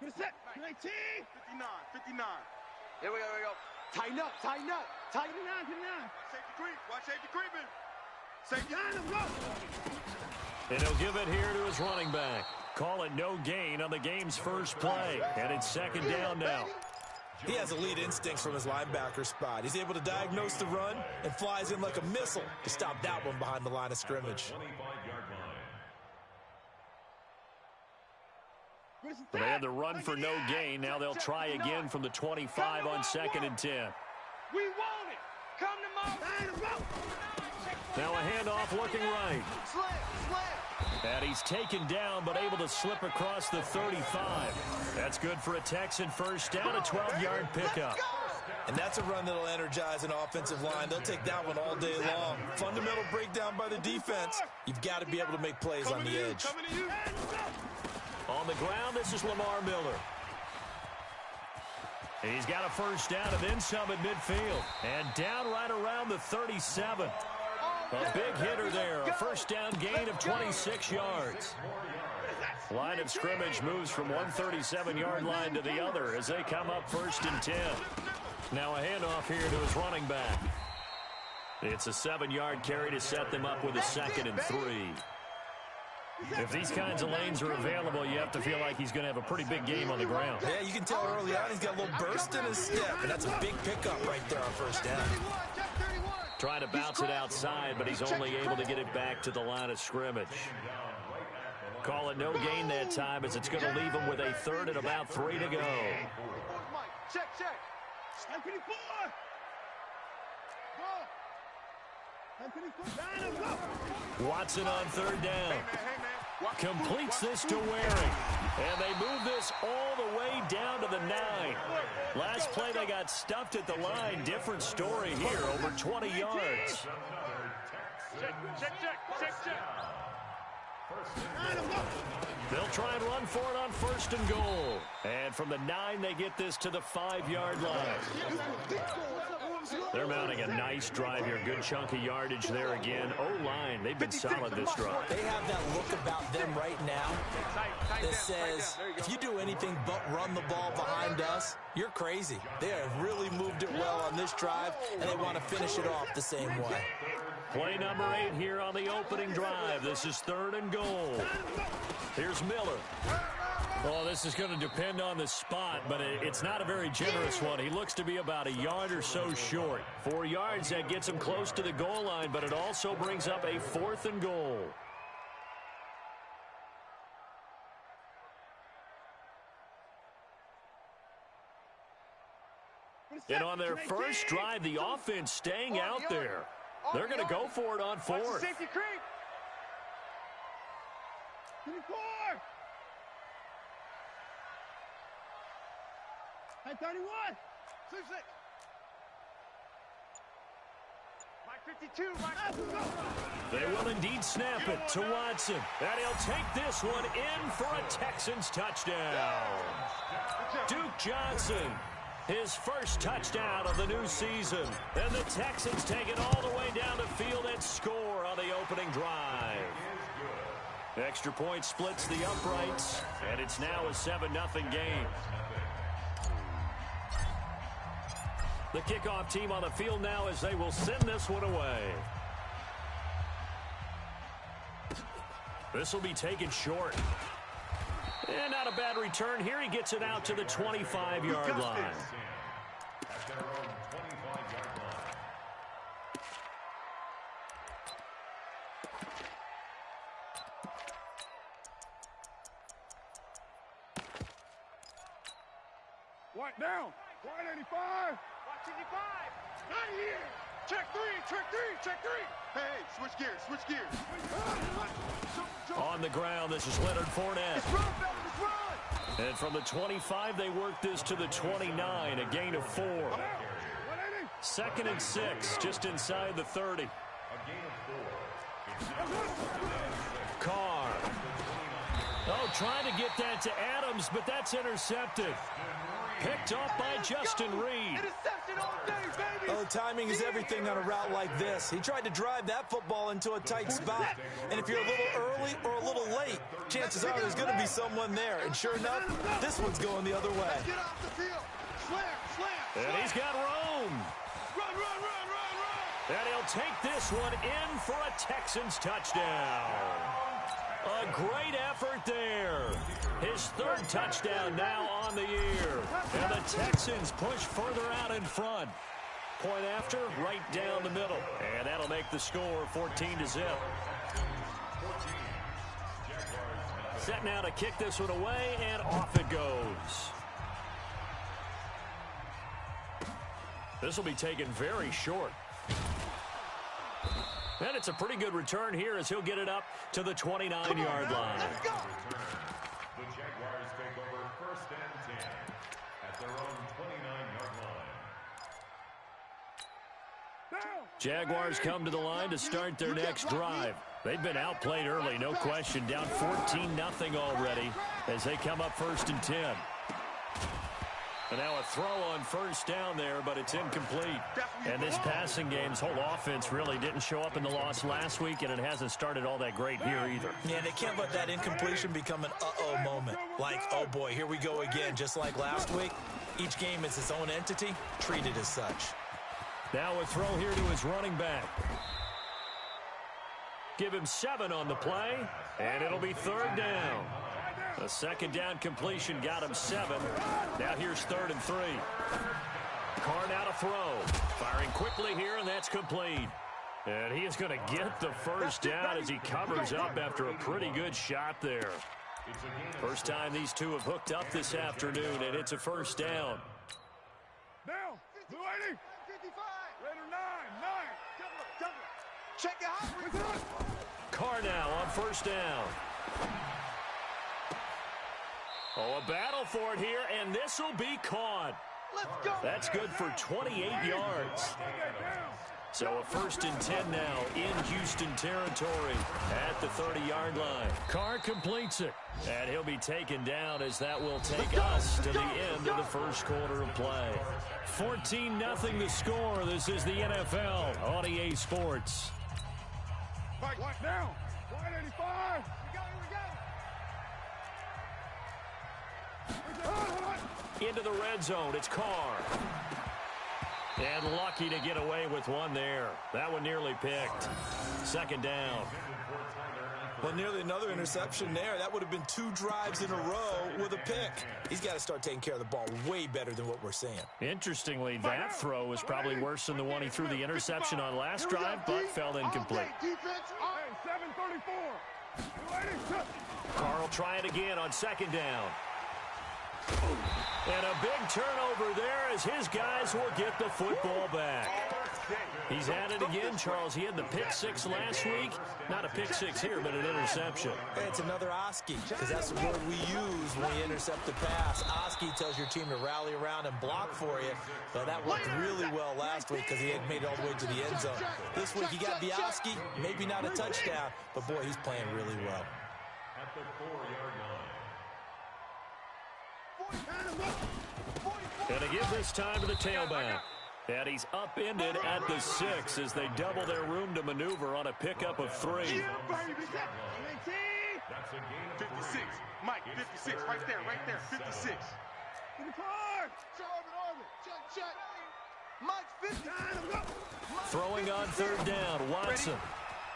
Good set. 19. 59. 59. Here we go. Tighten up. Tighten up. Tighten up. 59. Safety creep. Watch safety creeping. Safety. And he'll give it here to his running back. Call it no gain on the game's first play. And it's second down now. He has elite instincts from his linebacker spot. He's able to diagnose the run and flies in like a missile to stop that one behind the line of scrimmage. They had the run for no gain. Now they'll try again from the 25 on 2nd and 10. We want it. Come to Mo. Now a handoff looking right. And he's taken down but able to slip across the 35. That's good for a Texan first down, a 12-yard pickup. And that's a run that'll energize an offensive line. They'll take that one all day long. Fundamental breakdown by the defense. You've got to be able to make plays on the edge. On the ground, this is Lamar Miller. He's got a first down and then some at midfield. And down right around the 37. A big hitter there. A first down gain of 26 yards. Line of scrimmage moves from one 37-yard line to the other as they come up 1st and 10. Now a handoff here to his running back. It's a 7-yard carry to set them up with a 2nd and 3. If these kinds of lanes are available, you have to feel like he's going to have a pretty big game on the ground. Yeah, you can tell early on he's got a little burst in his step, and that's a big pickup right there on first down. Trying to bounce it outside, but he's only able to get it back to the line of scrimmage. Call it no gain that time as it's going to leave him with a 3rd and about 3 to go. Check. Watson on 3rd down. Completes this to Waring. And they move this all the way down to the 9. Last play they got stuffed at the line. Different story here, over 20 yards. Check. They'll try and run for it on 1st and goal. And from the 9, they get this to the 5-yard line. They're mounting a nice drive here. Good chunk of yardage there again. O-line, they've been solid this drive. They have that look about them right now that says, if you do anything but run the ball behind us, you're crazy. They have really moved it well on this drive, and they want to finish it off the same way. Play number 8 here on the opening drive. This is 3rd and goal. Here's Miller. Oh, this is going to depend on the spot, but it's not a very generous one. He looks to be about a yard or so short. 4 yards, that gets him close to the goal line, but it also brings up a 4th and goal. And on their first drive, the offense staying out there. They're going to go for it on 4th. Safety creep. 24. 31. 52. They will indeed snap it to Watson. And he'll take this one in for a Texans touchdown. Duke Johnson, his first touchdown of the new season. And the Texans take it all the way down the field and score on the opening drive. Extra point splits the uprights, and it's now a 7-0 game. The kickoff team on the field now as they will send this one away. This will be taken short. And not a bad return here. He gets it out to the 25-yard line. White down. 185. 185. Not here. Check three. Hey, switch gears. On the ground, this is Leonard Fournette. Let's run, fellas, let's run. And from the 25, they work this to the 29, a gain of 4. 2nd and 6, just inside the 30. Carr. Oh, trying to get that to Adams, but that's intercepted. Picked off by Justin Reed. Interception, Well, timing is everything on a route like this. He tried to drive that football into a tight spot. And if you're a little early or a little late, chances are there's going to be someone there. And sure enough, this one's going the other way. Get off the field. Slam. And he's got room. Run. And he'll take this one in for a Texans touchdown. A great effort there. His third touchdown now on the year. And the Texans push further out in front. Point after, right down the middle. And that'll make the score 14-0. Set now to kick this one away, and off it goes. This will be taken very short. And it's a pretty good return here as he'll get it up to the 29-yard line. Let's go. The Jaguars take over 1st and 10 at their own 29-yard line. Jaguars come to the line to start their next drive. They've been outplayed early, no question. Down 14-0 already as they come up 1st and 10. And now a throw on 1st down there, but it's incomplete. And this passing game's whole offense really didn't show up in the loss last week, and it hasn't started all that great here either. Yeah, they can't let that incompletion become an uh-oh moment. Like, oh boy, here we go again, just like last week. Each game is its own entity, treated as such. Now a throw here to his running back. Give him 7 on the play, and it'll be 3rd down. A 2nd down completion got him 7. Now here's 3rd and 3. Carr now to throw. Firing quickly here, and that's complete. And he is going to get the 1st down as he covers up after a pretty good shot there. First time these two have hooked up this afternoon, and it's a 1st down. Down. Blue 80. 55. Raider 9. Check it out. Carr now on 1st down. Oh, a battle for it here, and this will be caught. Let's go. That's good for 28 yards. So a 1st and 10 now in Houston territory at the 30-yard line. Carr completes it, and he'll be taken down as that will take us to the end of the 1st quarter of play. 14-0 the score. This is the NFL on EA Sports. White down. White 85. Into the red zone, it's Carr. And lucky to get away with one there. That one nearly picked. 2nd down. Well, nearly another interception there. That would have been 2 drives in a row with a pick. He's got to start taking care of the ball way better than what we're seeing. Interestingly, that throw was probably worse than the one he threw the interception on last drive, but fell incomplete. Hey, 734. Carr will try it again on 2nd down. And a big turnover there as his guys will get the football back. He's at it again, Charles. He had the pick 6 last week. Not a pick 6 here, but an interception. It's another Oski, because that's the word we use when you intercept a pass. Oski tells your team to rally around and block for you. But that worked really well last week because he had made it all the way to the end zone. This week he got the Oski, maybe not a touchdown, but boy, he's playing really well. At the 4-yard line. And to give this time to the tailback. And he's upended at the 6 as they double their room to maneuver on a pickup of 3. That's a gain of 56. Mike, 56. Right there. 56. In the car. Check. Mike, 50. Throwing on 3rd down, Watson.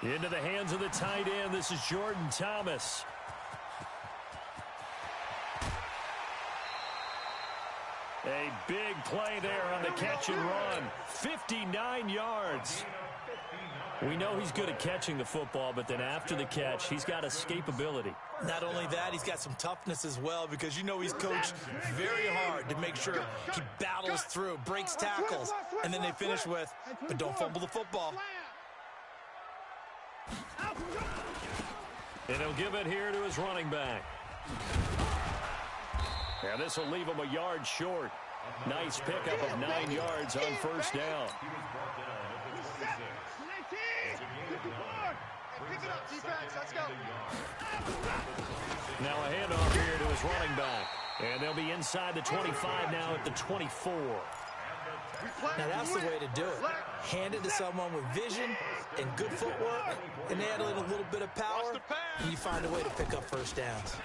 Into the hands of the tight end. This is Jordan Thomas. A big play there on the catch and run. 59 yards. We know he's good at catching the football, but then after the catch, he's got escapability. Not only that, he's got some toughness as well because you know he's coached very hard to make sure he battles through, breaks tackles, and then they finish with, but don't fumble the football. And he'll give it here to his running back. And this will leave him a yard short. Nice pickup of 9 yards on 1st down. Now a handoff here to his running back. And they'll be inside the 25 now at the 24. Now, that's the way to do it. Hand it to someone with vision and good footwork, and add in a little bit of power, and you find a way to pick up first downs.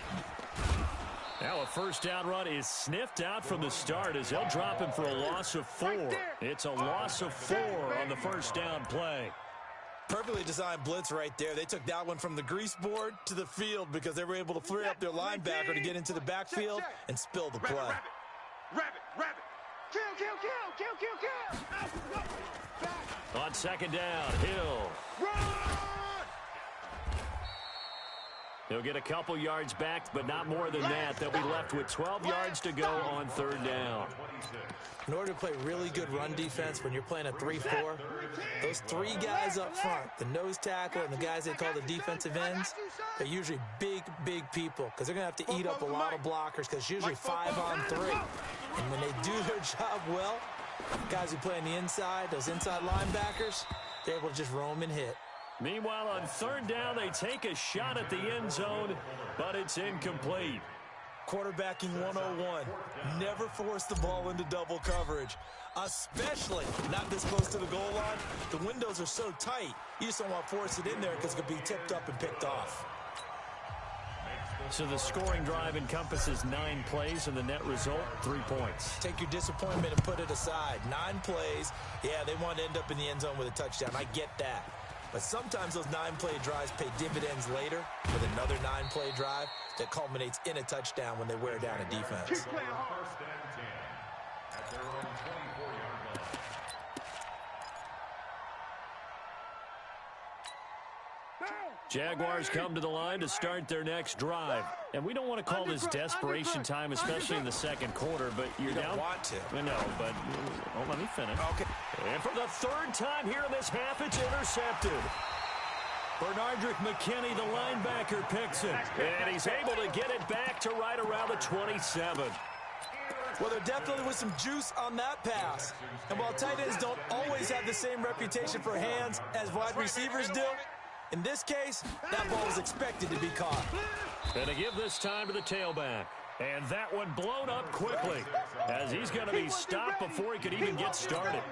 Now a first down run is sniffed out from the start as they'll drop him for a loss of 4. It's a loss of 4 on the first down play. Perfectly designed blitz right there. They took that one from the grease board to the field because they were able to free up their linebacker to get into the backfield and spill the play. Rabbit. Kill. On second down, Hill. He'll get a couple yards back, but not more than that. They'll be left with 12 yards to go on third down. In order to play really good run defense when you're playing a 3-4, those 3 guys up front, the nose tackle and the guys they call the defensive ends, they're usually big people because they're going to have to eat up a lot of blockers because it's usually 5 on 3. And when they do their job well, guys who play on the inside, those inside linebackers, they're able to just roam and hit. Meanwhile, on third down, they take a shot at the end zone, but it's incomplete. Quarterbacking 101. Never force the ball into double coverage, especially not this close to the goal line. The windows are so tight, you just don't want to force it in there because it could be tipped up and picked off. So the scoring drive encompasses 9 plays, and the net result, 3 points. Take your disappointment and put it aside. 9 plays. Yeah, they want to end up in the end zone with a touchdown. I get that. But sometimes those 9-play drives pay dividends later with another 9-play drive that culminates in a touchdown when they wear down a defense. First and 10 at their own 24-yard line. Jaguars come to the line to start their next drive. And we don't want to call this desperation time, especially in the second quarter, but you're down. You don't want to. I know, but let me finish. Okay. And for the third time here in this half, it's intercepted. Bernardrick McKinney, the linebacker, picks it. And he's able to get it back to right around the 27. Well, there definitely was some juice on that pass. And while tight ends don't always have the same reputation for hands as wide receivers do, in this case, that ball was expected to be caught. And to give this time to the tailback. And that one blown up quickly as he's going to be stopped before he could even get started.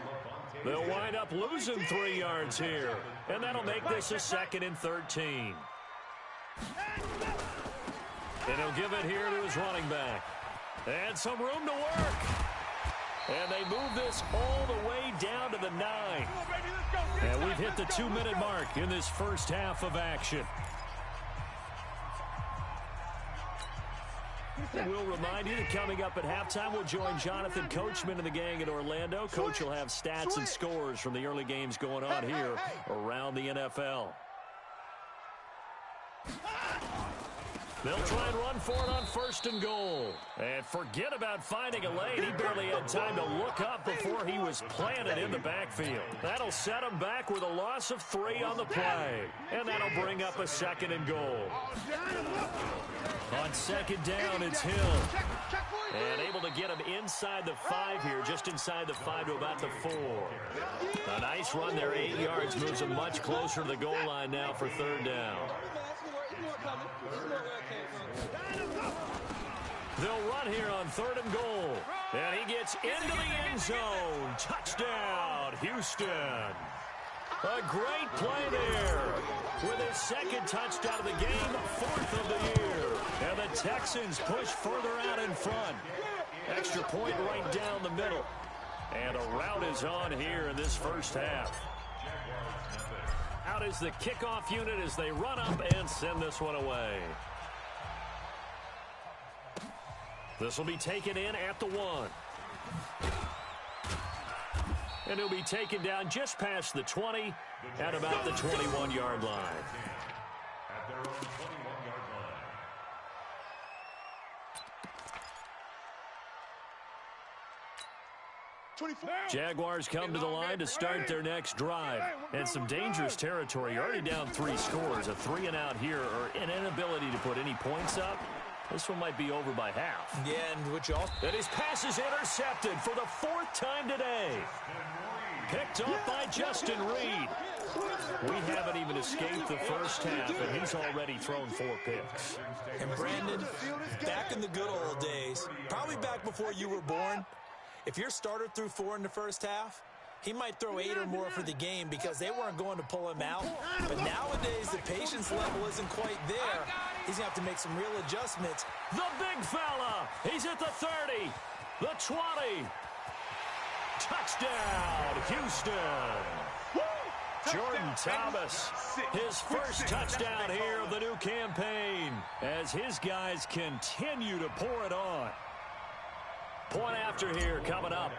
They'll wind up losing 3 yards here. And that'll make this a 2nd and 13. And he'll give it here to his running back. And some room to work. And they move this all the way down to the 9. And we've hit the 2-minute mark in this first half of action. We'll remind you that coming up at halftime, we'll join Jonathan Coachman and the gang in Orlando. Coach will have stats and scores from the early games going on here around the NFL. They'll try and run for it on 1st and goal. And forget about finding a lane. He barely had time to look up before he was planted in the backfield. That'll set him back with a loss of 3 on the play. And that'll bring up a 2nd and goal. On 2nd down, it's Hill. And able to get him inside the 5 here, just inside the 5 to about the 4. A nice run there, 8 yards, moves him much closer to the goal line now for 3rd down. They'll run here on 3rd and goal. And he gets into the end zone. Touchdown, Houston. A great play there. With his 2nd touchdown of the game, 4th of the year. And the Texans push further out in front. Extra point right down the middle. And a rout is on here in this first half. Out is the kickoff unit as they run up and send this one away. This will be taken in at the 1. And he'll be taken down just past the 20 at about the 21-yard line. At their own 21-yard line. Jaguars come to the line to start their next drive. And some dangerous territory. Already down 3 scores. A 3-and-out here, or an inability to put any points up. This one might be over by half. Yeah, and his pass is intercepted for the 4th time today. Picked off by Justin Reed. We haven't even escaped the first half, and he's already thrown 4 picks. And Brandon, back in the good old days, probably back before you were born, If your starter threw 4 in the first half, he might throw 8 or more for the game because they weren't going to pull him out. But nowadays, the patience level isn't quite there. He's going to have to make some real adjustments. The big fella. He's at the 30, the 20. Touchdown, Houston. Jordan Thomas, his first touchdown here of the new campaign as his guys continue to pour it on. Point after here coming up.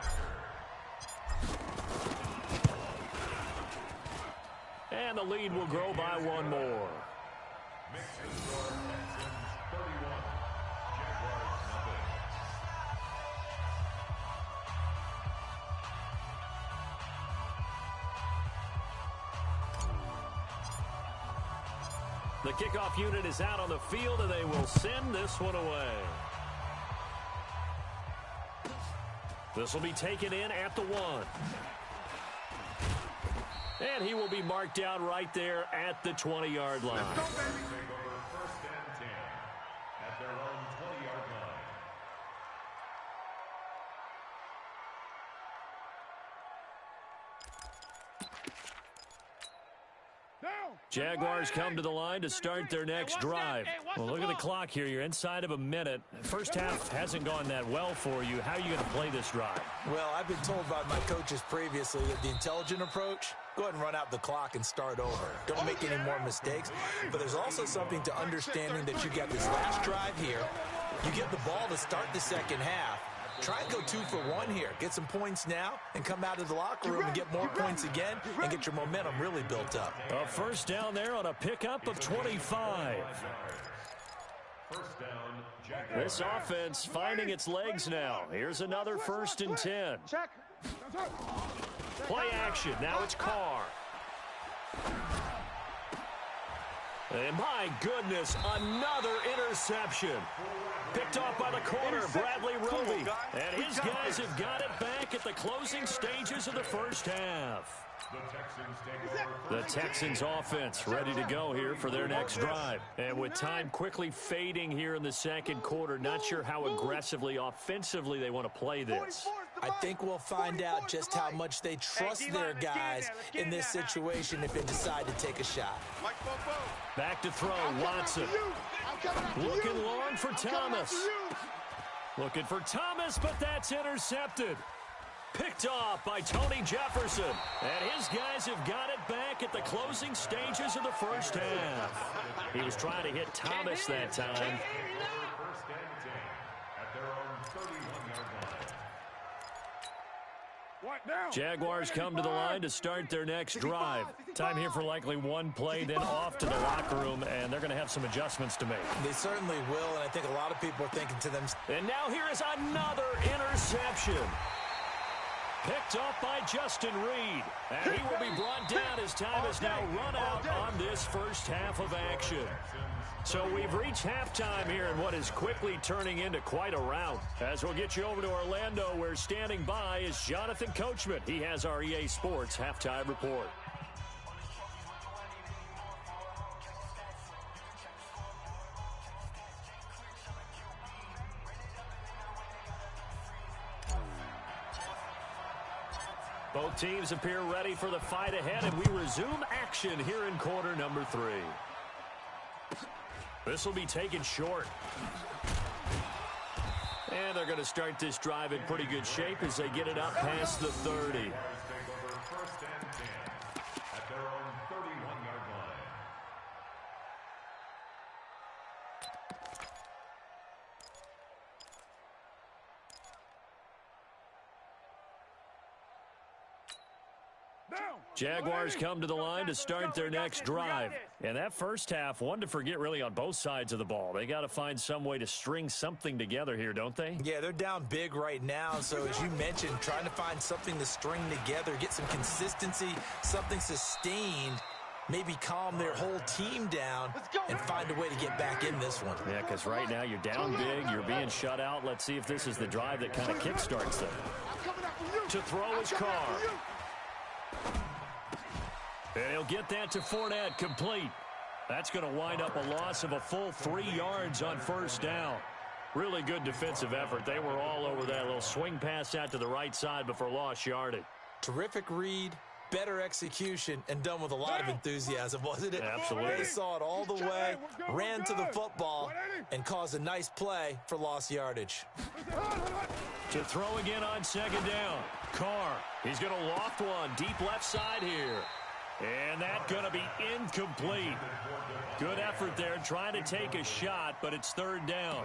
And the lead will grow by 1 more. The kickoff unit is out on the field, and they will send this one away. This will be taken in at the 1. And he will be marked down right there at the 20-yard line. Take over 1st and 10 at their own 20-yard line. Jaguars come to the line to start their next drive. Well, look at the clock here. You're inside of a minute. First half hasn't gone that well for you. How are you going to play this drive? Well, I've been told by my coaches previously that the intelligent approach, go ahead and run out the clock and start over. Don't make any more mistakes. But there's also something to understanding that you got this last drive here. You get the ball to start the second half. Try and go 2 for 1 here. Get some points now and come out of the locker room and get more points again and get your momentum really built up. A first down there on a pickup of 25. First down, This offense finding its legs now. Here's another 1st and 10. Check. Play action. Now it's Carr. And my goodness, another interception. Picked off by the corner, Bradley Roby. And his guys have got it back at the closing stages of the first half. The Texans offense ready to go here for their next drive. And with time quickly fading here in the second quarter, not sure how aggressively, offensively they want to play this. I think we'll find out just how much they trust their guys in this situation if they decide to take a shot. Back to throw, Watson. Looking long for Thomas. Looking for Thomas, but that's intercepted. Picked off by Tony Jefferson. And his guys have got it back at the closing stages of the first half. He was trying to hit Thomas that time. 1st and 10 at their own 31-yard line. Jaguars come to the line to start their next drive. Time here for likely 1 play, then off to the locker room, and they're going to have some adjustments to make. They certainly will, and I think a lot of people are thinking to them. And now here is another interception. Picked up by Justin Reed. And he will be brought down as time is now run out on this first half of action. So we've reached halftime here in what is quickly turning into quite a rout. As we'll get you over to Orlando, where standing by is Jonathan Coachman. He has our EA Sports halftime report. Both teams appear ready for the fight ahead, and we resume action here in quarter number 3. This will be taken short. And they're going to start this drive in pretty good shape as they get it up past the 30. Take over 1st and 10 at their own 31-yard line. Jaguars come to the line to start their next drive. And that first half, one to forget really on both sides of the ball. They got to find some way to string something together here, don't they? Yeah, they're down big right now. So as you mentioned, trying to find something to string together, get some consistency, something sustained, maybe calm their whole team down and find a way to get back in this one. Yeah, because right now you're down big, you're being shut out. Let's see if this is the drive that kind of kickstarts them. To throw is Carr. And he'll get that to Fournette, complete. That's going to wind up a loss of a full 3 yards on first down. Really good defensive effort. They were all over that little swing pass out to the right side before lost yardage. Terrific read, better execution, and done with a lot of enthusiasm, wasn't it? Absolutely. They saw it all the way, ran to the football, and caused a nice play for lost yardage. To throw again on second down. Carr, he's going to loft one deep left side here. And that's going to be incomplete. Good effort there trying to take a shot, but it's third down.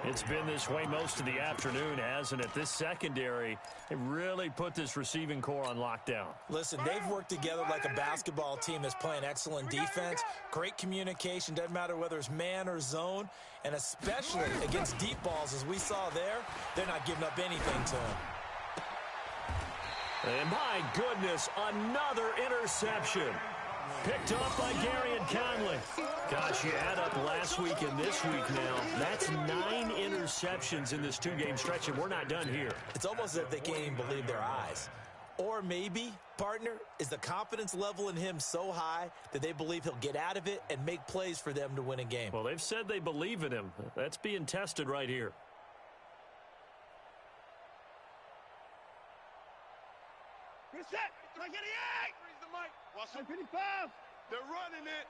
It's been this way most of the afternoon, hasn't it? This secondary, it really put this receiving core on lockdown. Listen, they've worked together like a basketball team that's playing excellent defense. Great communication, doesn't matter whether it's man or zone. And especially against deep balls, as we saw there, they're not giving up anything to them. And my goodness, another interception. Picked off by Gary and Conley. Gosh, you add up last week and this week now. That's 9 interceptions in this two-game stretch, and we're not done here. It's almost as if they can't even believe their eyes. Or maybe, partner, is the confidence level in him so high that they believe he'll get out of it and make plays for them to win a game. Well, they've said they believe in him. That's being tested right here. Good set. 38. Freeze the mic. Russell. 55. They're running it.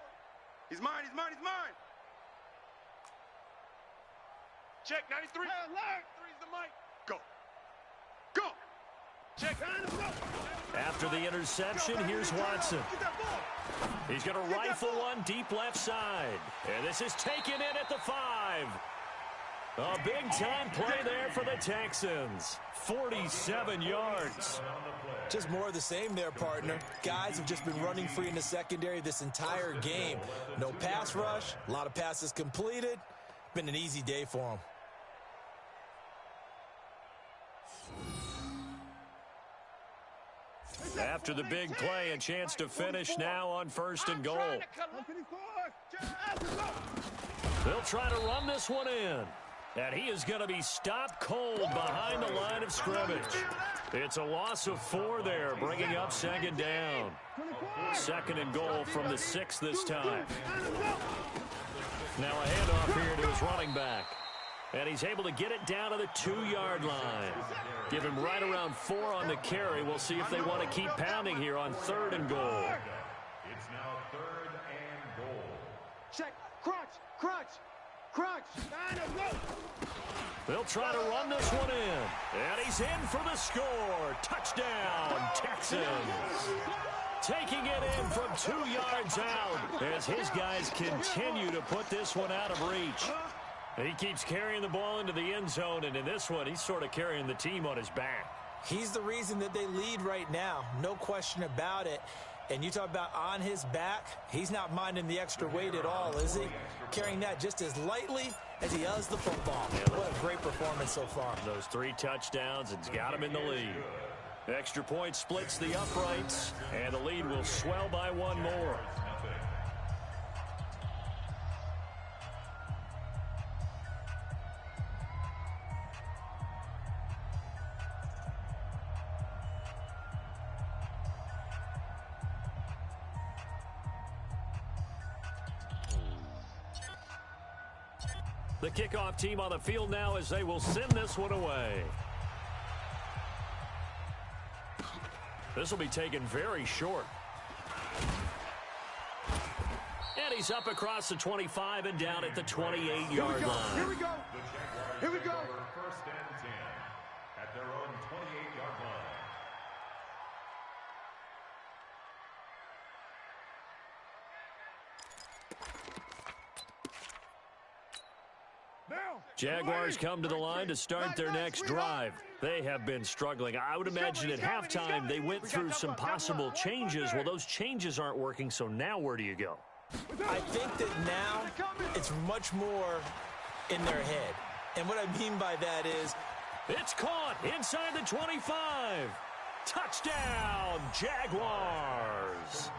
He's mine. He's mine. He's mine. Check. 93. Hey, alert. Freeze the mic. Go. Go. Check. After the interception, here's Watson. Get that ball. He's going to rifle one deep left side. And this is taken in at the 5. A big-time play there for the Texans. 47 yards. Just more of the same there, partner. Guys have just been running free in the secondary this entire game. No pass rush, a lot of passes completed. Been an easy day for them. After the big play, a chance to finish now on 1st and goal. They'll try to run this one in. And he is going to be stopped cold behind the line of scrimmage. It's a loss of 4 there, bringing up second down. 2nd and goal from the 6 this time. Now a handoff here to his running back. And he's able to get it down to the 2-yard line. Give him right around 4 on the carry. We'll see if they want to keep pounding here on 3rd and goal. It's now 3rd and goal. Check. Crunch. Crunch. Crunch. They'll try to run this one in. And he's in for the score. Touchdown, Texans. Taking it in from 2 yards out as his guys continue to put this one out of reach. He keeps carrying the ball into the end zone, and in this one, he's sort of carrying the team on his back. He's the reason that they lead right now. No question about it. And you talk about on his back, he's not minding the extra weight at all, is he? Carrying that just as lightly as he does the football. What a great performance so far. Those 3 touchdowns, it's got him in the lead. Extra point splits the uprights, and the lead will swell by 1 more. The kickoff team on the field now as they will send this one away. This will be taken very short. And he's up across the 25 and down at the 28-yard line. Here we go. Here we go. 1st and 10 at their own 28-yard line. Jaguars come to the line to start their next drive. They have been struggling. I would imagine at halftime they went through some possible changes. Well, those changes aren't working, so now where do you go? I think that now it's much more in their head. And what I mean by that is it's caught inside the 25. Touchdown, Jaguars.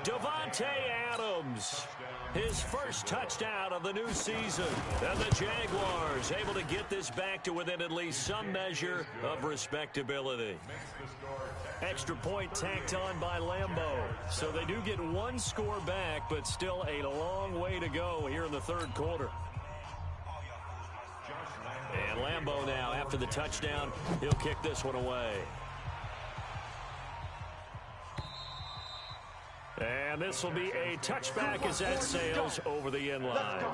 Devontae Adams, his first touchdown of the new season. And the Jaguars able to get this back to within at least some measure of respectability. Extra point tacked on by Lambeau. So they do get 1 score back, but still a long way to go here in the 3rd quarter. Lambeau now. After the touchdown, he'll kick this one away. And this will be a touchback as that sails over the end line.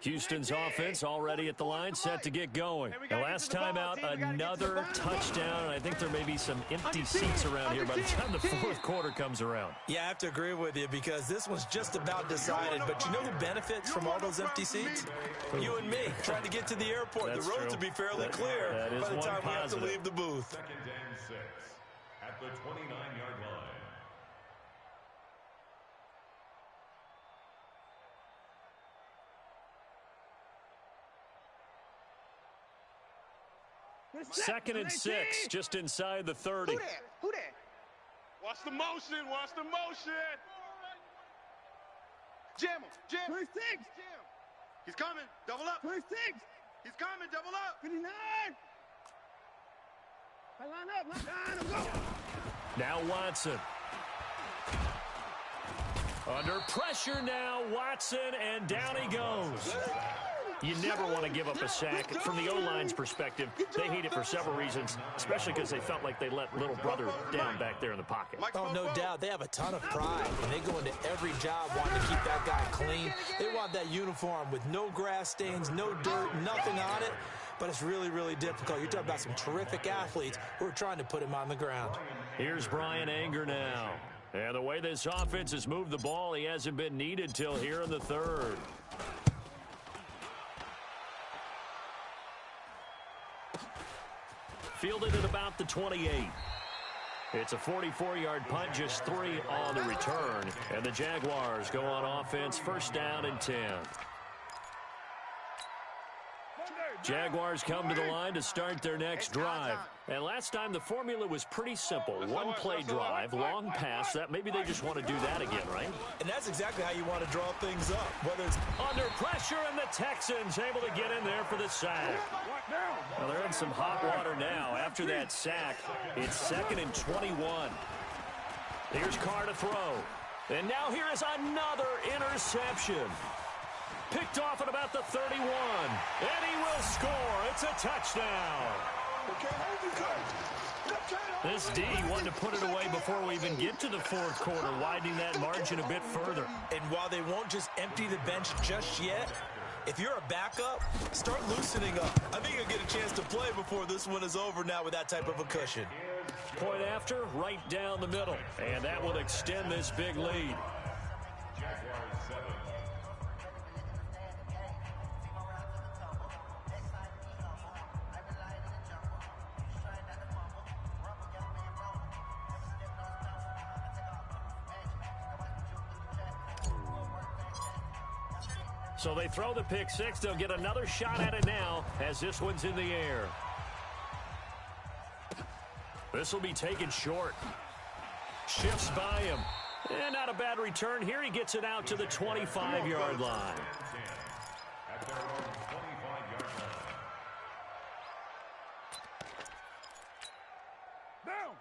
Houston's offense already at the line, set to get going. The last time out, another touchdown, and I think there may be some empty seats around here by the time the fourth quarter comes around. Yeah, I have to agree with you because this one's just about decided. But you know who benefits from all those empty seats? You and me, trying to get to the airport. That's the roads true. will be fairly clear by the time we have to leave the booth. 2nd and 6 at the 29-yard line. Second and 6, just inside the 30. Who that? Watch the motion. Watch the motion. Jam him. Jam him. 26. Jam. He's coming. Double up. 26. He's coming. Double up. 59. I line up. Go. Now Watson. Under pressure now, Watson, and down he goes. You never want to give up a sack. From the O-line's perspective, they hate it for several reasons, especially because they felt like they let little brother down back there in the pocket. Oh, no doubt. They have a ton of pride, and they go into every job wanting to keep that guy clean. They want that uniform with no grass stains, no dirt, nothing on it. But it's really, really difficult. You're talking about some terrific athletes who are trying to put him on the ground. Here's Brian Anger now. And the way this offense has moved the ball, he hasn't been needed till here in the third. Fielded at about the 28. It's a 44-yard punt, just 3 on the return. And the Jaguars go on offense, first down and 10. Jaguars come to the line to start their next drive. And last time the formula was pretty simple. One play drive, long pass. That maybe they just want to do that again, right? And that's exactly how you want to draw things up. Whether it's under pressure, and the Texans able to get in there for the sack. Well, they're in some hot water now. After that sack, it's 2nd and 21. Here's Carr to throw. And now here is another interception. Picked off at about the 31. And he will score. It's a touchdown. This D wanted to put it away before we even get to the fourth quarter, widening that margin a bit further. And while they won't just empty the bench just yet, if you're a backup, start loosening up. I think you'll get a chance to play before this one is over now with that type of a cushion. Point after, right down the middle. And that will extend this big lead. Jaguars 7. So they throw the pick six. They'll get another shot at it now as this one's in the air. This will be taken short. Shifts by him. And not a bad return. Here he gets it out to the 25-yard line. At their own 25-yard line.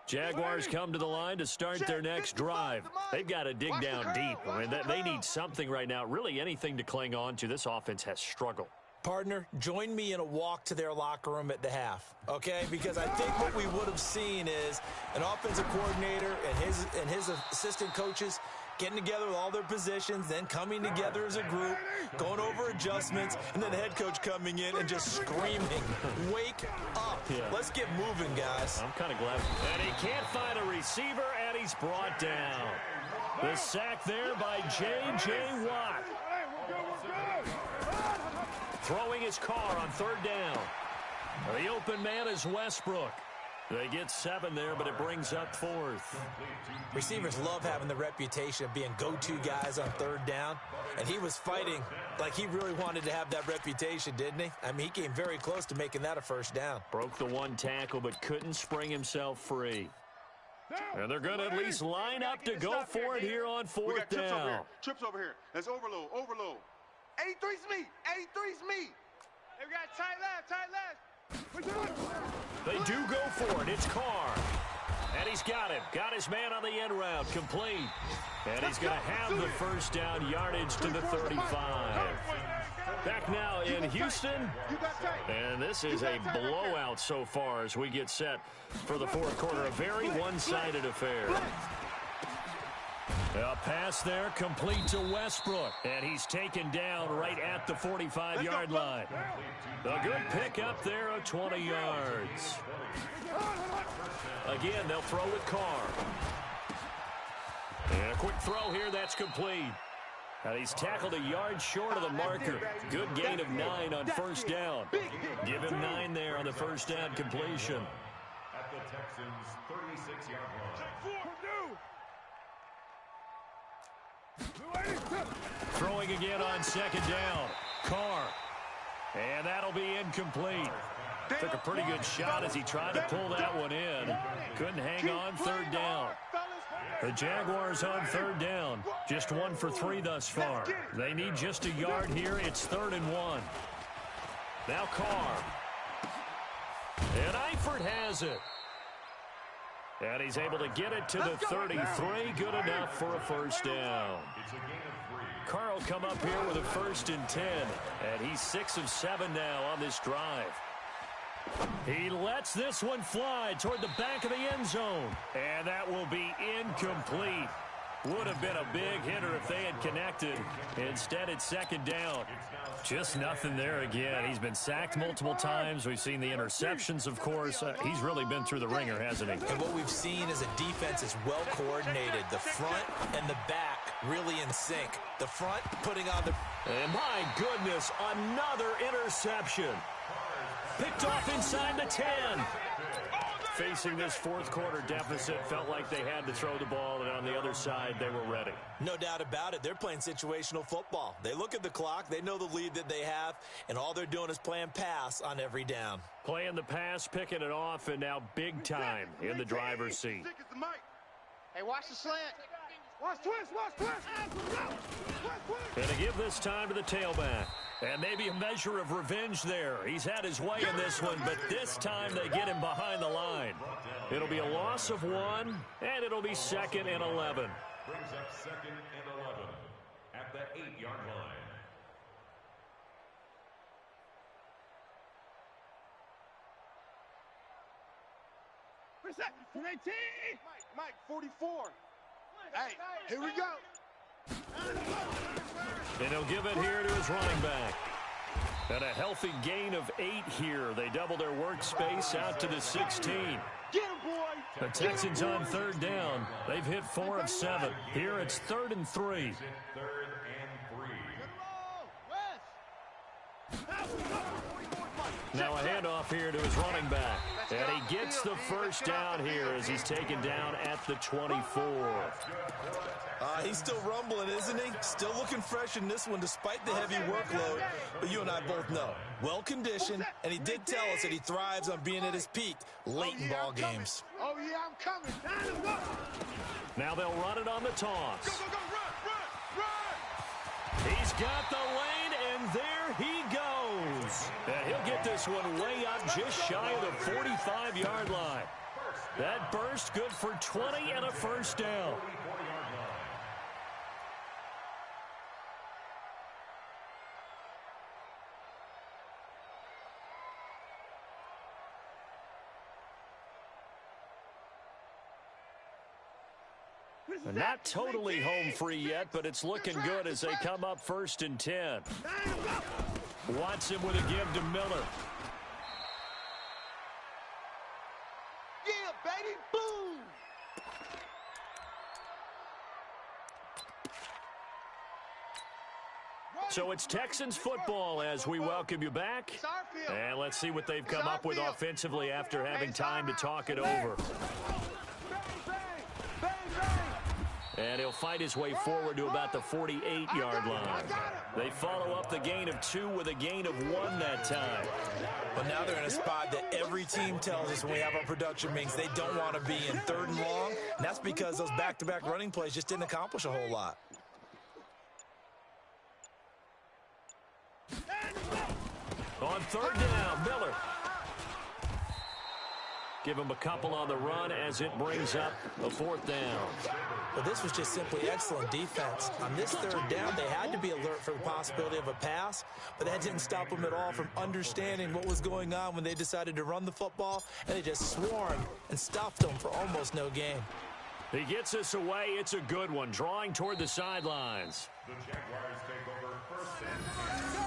Jaguars come to the line to start their next drive. They've got to dig down deep. I mean, they need something right now, really anything to cling on to. This offense has struggled. Partner, join me in a walk to their locker room at the half, okay? Because I think what we would have seen is an offensive coordinator and his assistant coaches getting together with all their positions, then coming together as a group, going over adjustments, and then the head coach coming in and just screaming, wake up. Yeah. Let's get moving, guys. I'm kind of glad. And he can't find a receiver, and he's brought down. The sack there by J.J. Watt. Throwing his car on third down. The open man is Westbrook. They get 7 there, but it brings up 4th. Receivers love having the reputation of being go-to guys on third down, and he was fighting like he really wanted to have that reputation, didn't he? I mean, he came very close to making that a first down. Broke the one tackle, but couldn't spring himself free. And they're going to at least line up to go for it here on 4th down. Trips over here. That's overload. 83. 83's me. 83's me. Hey, we got tight left. They do go for it. It's Carr. And he's got him. Got his man on the end route. Complete. And he's going to have the first down, yardage to the 35. Back now in Houston. And this is a blowout so far as we get set for the fourth quarter. A very one-sided affair. A pass there, complete to Westbrook. And he's taken down right at the 45-yard line. A good pick up there of 20 yards. Again, they'll throw with Carr. And a quick throw here, that's complete. And he's tackled a yard short of the marker. Good gain of 9 on first down. Give him 9 there on the first down completion. At the Texans' 36-yard line. Throwing again on second down. Carr. And that'll be incomplete. Took a pretty good shot as he tried to pull that one in. Couldn't hang on third down. The Jaguars on third down. Just 1 for 3 thus far. They need just a yard here. It's 3rd and 1. Now Carr. And Eifert has it. And he's able to get it to the 33. Good enough for a first down. Carr will come up here with a 1st and 10. And he's 6 of 7 now on this drive. He lets this one fly toward the back of the end zone. And that will be incomplete. Would have been a big hitter if they had connected. Instead, it's 2nd down. Just nothing there again. He's been sacked multiple times. We've seen the interceptions, of course. He's really been through the ringer, hasn't he? And what we've seen is a defense is well coordinated. The front and the back really in sync. The front putting on the... And my goodness, another interception. Picked off inside the 10. Facing this fourth quarter deficit, felt like they had to throw the ball, and on the other side, they were ready. No doubt about it. They're playing situational football. They look at the clock, they know the lead that they have, and all they're doing is playing pass on every down. Playing the pass, picking it off, and now big time in the driver's seat. Hey, watch the slant. Watch twist. And to give this time to the tailback. And maybe a measure of revenge there. He's had his way in this one, but this time they get him behind the line. It'll be a loss of 1, and it'll be 2nd and 11. Brings up 2nd and 11 at the 8-yard line. Where's that? 18. Mike, 44. Hey, here we go. And he'll give it here to his running back. And a healthy gain of 8 here. They double their workspace out to the 16. Get him, boy. The Texans on 3rd down. They've hit 4 of 7. Here it's 3rd and 3. 3rd and 3. Now a handoff here to his running back. And he gets the first down here as he's taken down at the 24. He's still rumbling, isn't he? Still looking fresh in this one despite the heavy workload. But you and I both know, well-conditioned, and he did tell us that he thrives on being at his peak late in ball games. Oh, yeah, I'm coming. Now they'll run it on the toss. Go, run. He's got the lane, and there he goes. And he'll get this one way up just shy of the 45-yard line. That burst good for 20 and a first down. Not totally home free yet, but it's looking good as they come up 1st and 10. Watson with a give to Miller. Yeah, baby, boom. So it's Texans football as we welcome you back. And let's see what they've come up with offensively after having time to talk it over. And he'll fight his way forward to about the 48-yard line. They follow up the gain of 2 with a gain of 1 that time. But now they're in a spot that every team tells us when we have our production meetings they don't want to be in 3rd and long. And that's because those back-to-back running plays just didn't accomplish a whole lot. On third down, Miller. Give him a couple on the run as it brings up a fourth down. Well, this was just simply excellent defense. On this third down, they had to be alert for the possibility of a pass, but that didn't stop them at all from understanding what was going on when they decided to run the football, and they just swarmed and stuffed them for almost no gain. He gets us away. It's a good one, drawing toward the sidelines. The Jaguars take over first and 10.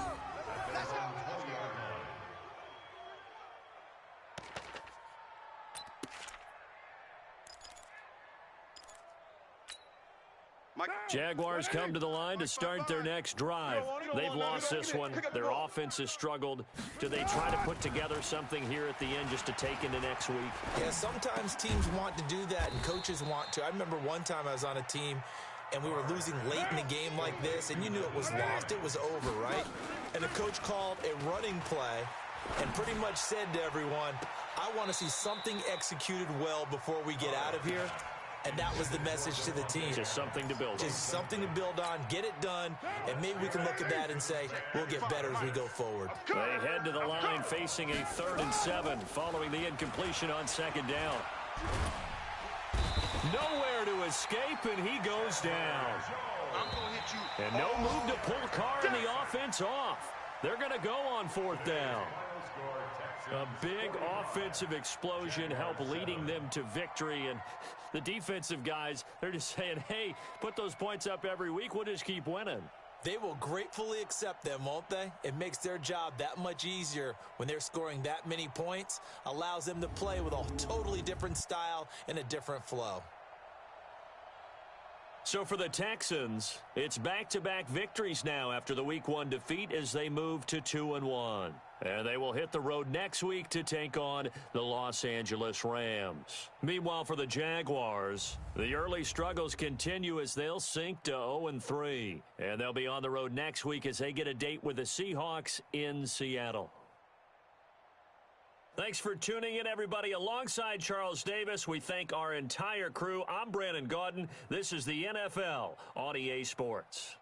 At their own 20-yard line. Jaguars come to the line to start their next drive. They've lost this one. Their offense has struggled. Do they try to put together something here at the end just to take into next week? Yeah, sometimes teams want to do that and coaches want to. I remember one time I was on a team and we were losing late in the game like this, and you knew it was lost. It was over, right? And the coach called a running play and pretty much said to everyone, I want to see something executed well before we get out of here. And that was the message to the team. Just something to build on. Just something to build on, get it done, and maybe we can look at that and say, we'll get better as we go forward. They head to the line facing a 3rd and 7 following the incompletion on 2nd down. Nowhere to escape, and he goes down. And no move to pull Carr and the offense off. They're going to go on 4th down. A big offensive explosion helped leading them to victory, and the defensive guys, they're just saying, hey, put those points up every week, we'll just keep winning. They will gratefully accept them, won't they? It makes their job that much easier when they're scoring that many points, allows them to play with a totally different style and a different flow. So for the Texans, it's back-to-back victories now after the Week 1 defeat as they move to 2-1. And they will hit the road next week to take on the Los Angeles Rams. Meanwhile, for the Jaguars, the early struggles continue as they'll sink to 0-3. And they'll be on the road next week as they get a date with the Seahawks in Seattle. Thanks for tuning in, everybody. Alongside Charles Davis, we thank our entire crew. I'm Brandon Gaudin. This is the NFL on EA Sports.